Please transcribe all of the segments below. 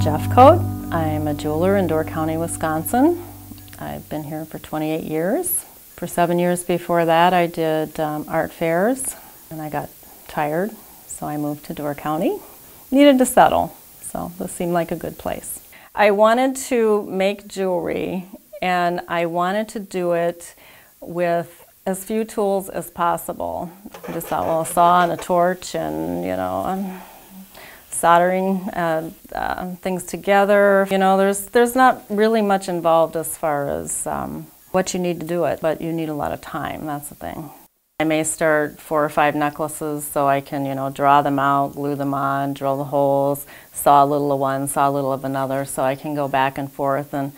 Jeffcoat. I'm a jeweler in Door County, Wisconsin. I've been here for 28 years. For 7 years before that, I did art fairs, and I got tired, so I moved to Door County. Needed to settle, so this seemed like a good place. I wanted to make jewelry, and I wanted to do it with as few tools as possible. I just thought, well, a saw and a torch, and soldering things together. You know, there's not really much involved as far as what you need to do it, but you need a lot of time. That's the thing. I may start 4 or 5 necklaces so I can, draw them out, glue them on, drill the holes, saw a little of one, saw a little of another, so I can go back and forth. And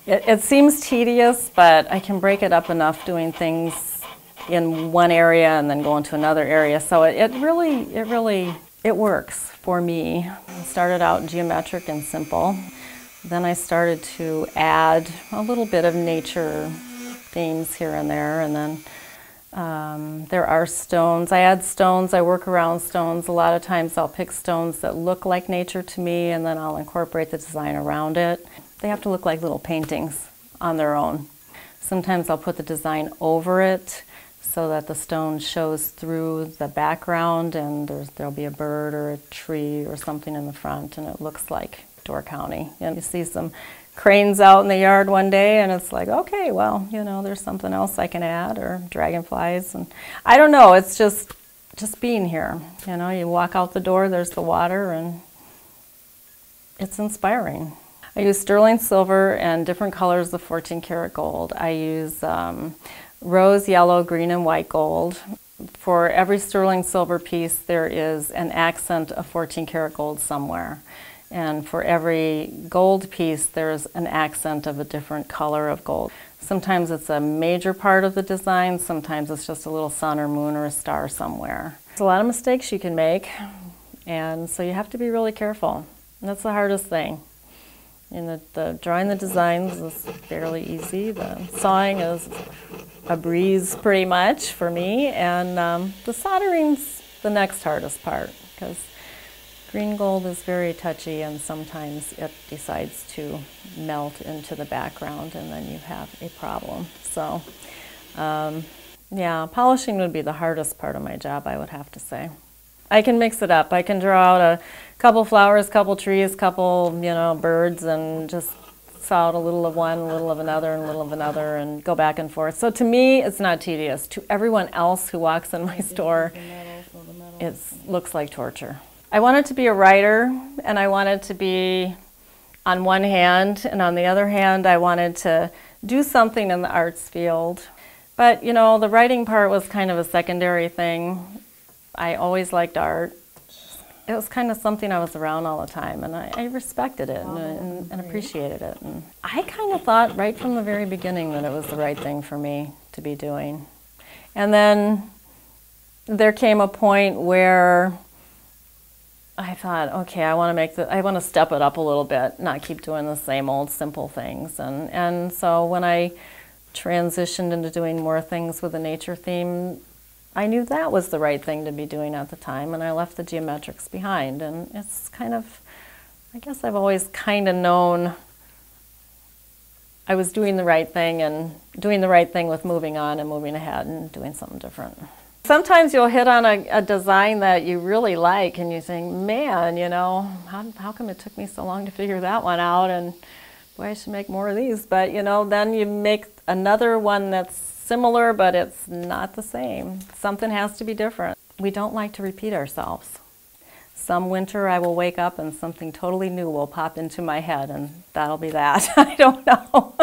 it seems tedious, but I can break it up enough doing things in one area and then go into another area. So it works for me. I started out geometric and simple. Then I started to add a little bit of nature themes here and there, and then there are stones. I add stones, I work around stones. A lot of times I'll pick stones that look like nature to me, and then I'll incorporate the design around it. They have to look like little paintings on their own. Sometimes I'll put the design over it so that the stone shows through the background, and there'll be a bird or a tree or something in the front, and it looks like Door County. And you see some cranes out in the yard one day, and it's like, okay, well, there's something else I can add, or dragonflies, and I don't know, it's just being here. You walk out the door, there's the water, and it's inspiring. I use sterling silver and different colors of 14 karat gold. I use rose, yellow, green, and white gold. For every sterling silver piece, there is an accent of 14 karat gold somewhere. And for every gold piece, there's an accent of a different color of gold. Sometimes it's a major part of the design, sometimes it's just a little sun or moon or a star somewhere. There's a lot of mistakes you can make, and so you have to be really careful. And that's the hardest thing. The drawing the designs is fairly easy. The sawing is a breeze pretty much for me, and the soldering's the next hardest part, because green gold is very touchy, and sometimes it decides to melt into the background, and then you have a problem. So, yeah, polishing would be the hardest part of my job, I would have to say. I can mix it up. I can draw out a couple flowers, couple trees, couple, birds, and just saw out a little of one, a little of another, and a little of another, and go back and forth. So to me, it's not tedious. To everyone else who walks in my store, it looks like torture. I wanted to be a writer, and I wanted to be on one hand, and on the other hand, I wanted to do something in the arts field. But, the writing part was kind of a secondary thing. I always liked art. It was kind of something I was around all the time, and I respected it and appreciated it. And I kind of thought right from the very beginning that it was the right thing for me to be doing. And then there came a point where I thought, okay, I want to step it up a little bit, not keep doing the same old simple things. And so when I transitioned into doing more things with a nature theme, I knew that was the right thing to be doing at the time, and I left the geometrics behind. And it's kind of, I guess I've always kind of known I was doing the right thing, and doing the right thing with moving on and moving ahead and doing something different. Sometimes you'll hit on a design that you really like, and you think, man, how come it took me so long to figure that one out, and boy, I should make more of these. But, then you make another one that's similar, but it's not the same. Something has to be different. We don't like to repeat ourselves. Some winter I will wake up and something totally new will pop into my head, and that'll be that. I don't know.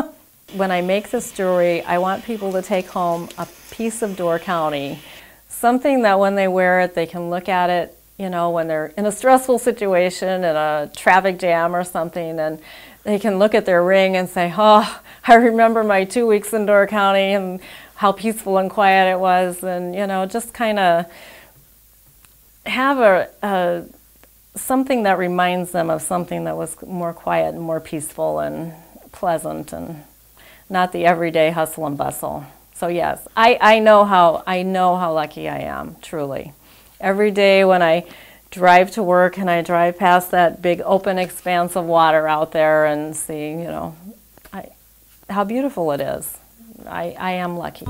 When I make this jewelry, I want people to take home a piece of Door County. Something that when they wear it, they can look at it, when they're in a stressful situation, in a traffic jam or something, and they can look at their ring and say, oh, I remember my 2 weeks in Door County and how peaceful and quiet it was, and just kind of have something that reminds them of something that was more quiet and more peaceful and pleasant, and not the everyday hustle and bustle. So yes, I know how lucky I am, truly. Every day when I drive to work and I drive past that big open expanse of water out there and see, how beautiful it is. I am lucky.